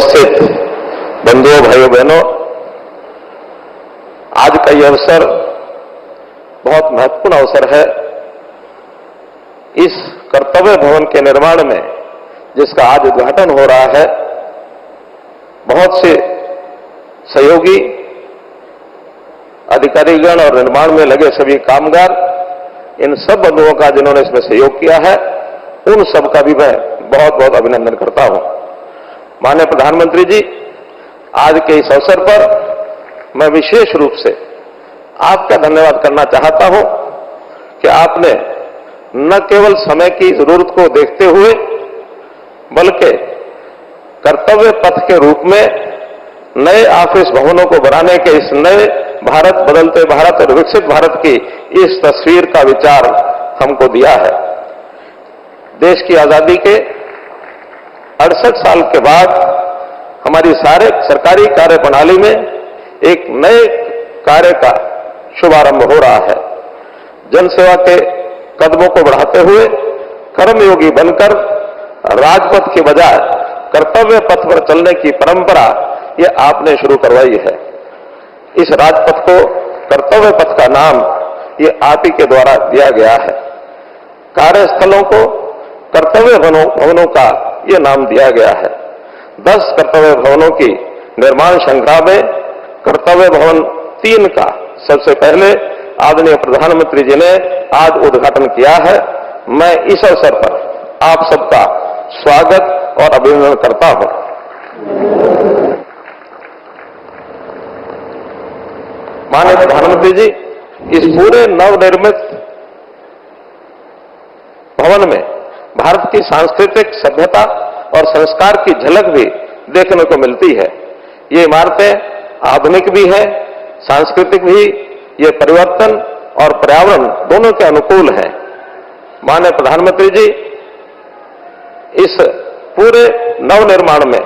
उपस्थित बंधुओं, भाइयों बहनों, आज का यह अवसर बहुत महत्वपूर्ण अवसर है। इस कर्तव्य भवन के निर्माण में, जिसका आज उद्घाटन हो रहा है, बहुत से सहयोगी अधिकारीगण और निर्माण में लगे सभी कामगार, इन सब बंधुओं का जिन्होंने इसमें सहयोग किया है, उन सब का भी मैं बहुत बहुत अभिनंदन करता हूं। माननीय प्रधानमंत्री जी, आज के इस अवसर पर मैं विशेष रूप से आपका धन्यवाद करना चाहता हूं कि आपने न केवल समय की जरूरत को देखते हुए, बल्कि कर्तव्य पथ के रूप में नए ऑफिस भवनों को बनाने के इस नए भारत, बदलते भारत और विकसित भारत की इस तस्वीर का विचार हमको दिया है। देश की आजादी के 68 साल के बाद हमारी सारे सरकारी कार्य प्रणाली में एक नए कार्य का शुभारंभ हो रहा है। जनसेवा के कदमों को बढ़ाते हुए कर्मयोगी बनकर राजपथ के बजाय कर्तव्य पथ पर चलने की परंपरा ये आपने शुरू करवाई है। इस राजपथ को कर्तव्य पथ का नाम ये आप ही के द्वारा दिया गया है। कार्यस्थलों को कर्तव्य भवनों का ये नाम दिया गया है। 10 कर्तव्य भवनों की निर्माण श्रृंखला में कर्तव्य भवन 3 का सबसे पहले आदरणीय प्रधानमंत्री जी ने आज उद्घाटन किया है। मैं इस अवसर पर आप सबका स्वागत और अभिनंदन करता हूं। माननीय प्रधानमंत्री जी, इस पूरे नवनिर्मित भवन में भारत की सांस्कृतिक सभ्यता और संस्कार की झलक भी देखने को मिलती है। ये इमारतें आधुनिक भी है, सांस्कृतिक भी, ये परिवर्तन और पर्यावरण दोनों के अनुकूल हैं। माननीय प्रधानमंत्री जी, इस पूरे नवनिर्माण में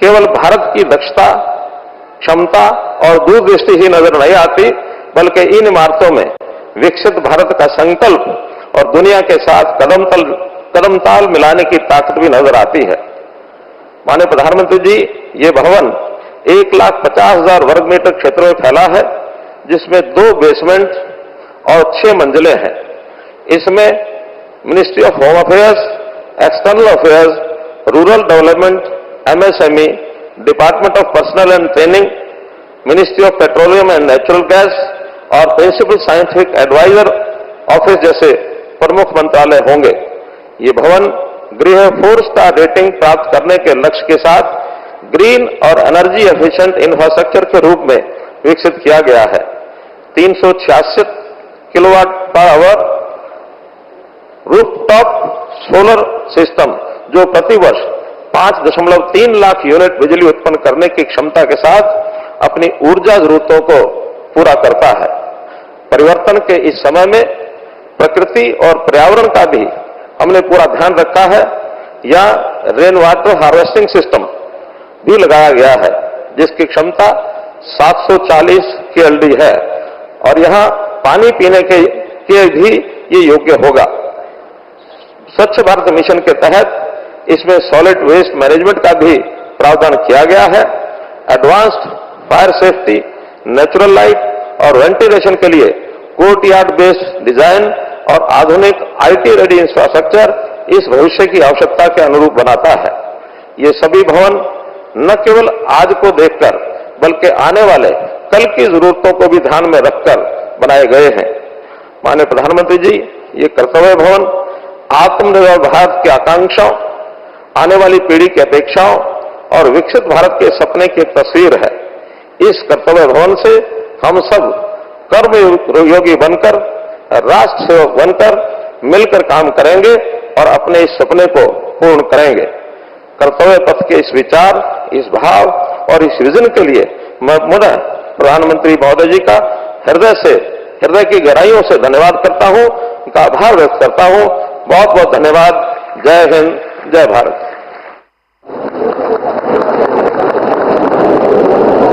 केवल भारत की दक्षता, क्षमता और दूरदृष्टि ही नजर नहीं आती, बल्कि इन इमारतों में विकसित भारत का संकल्प और दुनिया के साथ कदम ताल मिलाने की ताकत भी नजर आती है। माननीय प्रधानमंत्री जी, ये भवन 1,50,000 वर्ग मीटर क्षेत्र में फैला है, जिसमें 2 बेसमेंट और 6 मंजिलें हैं। इसमें ministry of home affairs, external affairs, rural development, MSME, department of personal and training, ministry of petroleum and natural gas और प्रिंसिपल साइंटिफिक एडवाइजर ऑफिस जैसे प्रमुख मंत्रालय होंगे। ये भवन गृह 4 स्टार रेटिंग प्राप्त करने के लक्ष्य के साथ ग्रीन और एनर्जी एफिशिएंट इंफ्रास्ट्रक्चर के रूप में विकसित किया गया है। 366 kilowatt per hour rooftop solar system, जो प्रतिवर्ष 5.3 लाख यूनिट बिजली उत्पन्न करने की क्षमता के साथ अपनी ऊर्जा जरूरतों को पूरा करता है। परिवर्तन के इस समय में प्रकृति और पर्यावरण का भी हमने पूरा ध्यान रखा है। यहां रेन वाटर हार्वेस्टिंग सिस्टम भी लगाया गया है, जिसकी क्षमता 740 KLD है और यहां पानी पीने के भी ये योग्य होगा। स्वच्छ भारत मिशन के तहत इसमें सॉलिड वेस्ट मैनेजमेंट का भी प्रावधान किया गया है। Advanced fire safety, natural light और वेंटिलेशन के लिए कोर्टयार्ड बेस्ड डिजाइन और आधुनिक IT रेडी इंफ्रास्ट्रक्चर इस भविष्य की आवश्यकता के अनुरूप बनाता है। ये सभी भवन न केवल आज को देखकर, बल्कि आने वाले कल की जरूरतों को भी ध्यान में रखकर बनाए गए हैं। माननीय प्रधानमंत्री जी, ये कर्तव्य भवन आत्मनिर्भर भारत की आकांक्षाओं, आने वाली पीढ़ी की अपेक्षाओं और विकसित भारत के सपने की एक तस्वीर है। इस कर्तव्य भवन से हम सब कर्मयोगी बनकर, राष्ट्र सेवक बनकर मिलकर काम करेंगे और अपने इस सपने को पूर्ण करेंगे। कर्तव्य पथ के इस विचार, इस भाव और इस विजन के लिए मैं पुनः प्रधानमंत्री महोदय जी का हृदय की गहराइयों से धन्यवाद करता हूं, उनका आभार व्यक्त करता हूं। बहुत बहुत धन्यवाद। जय हिंद, जय भारत।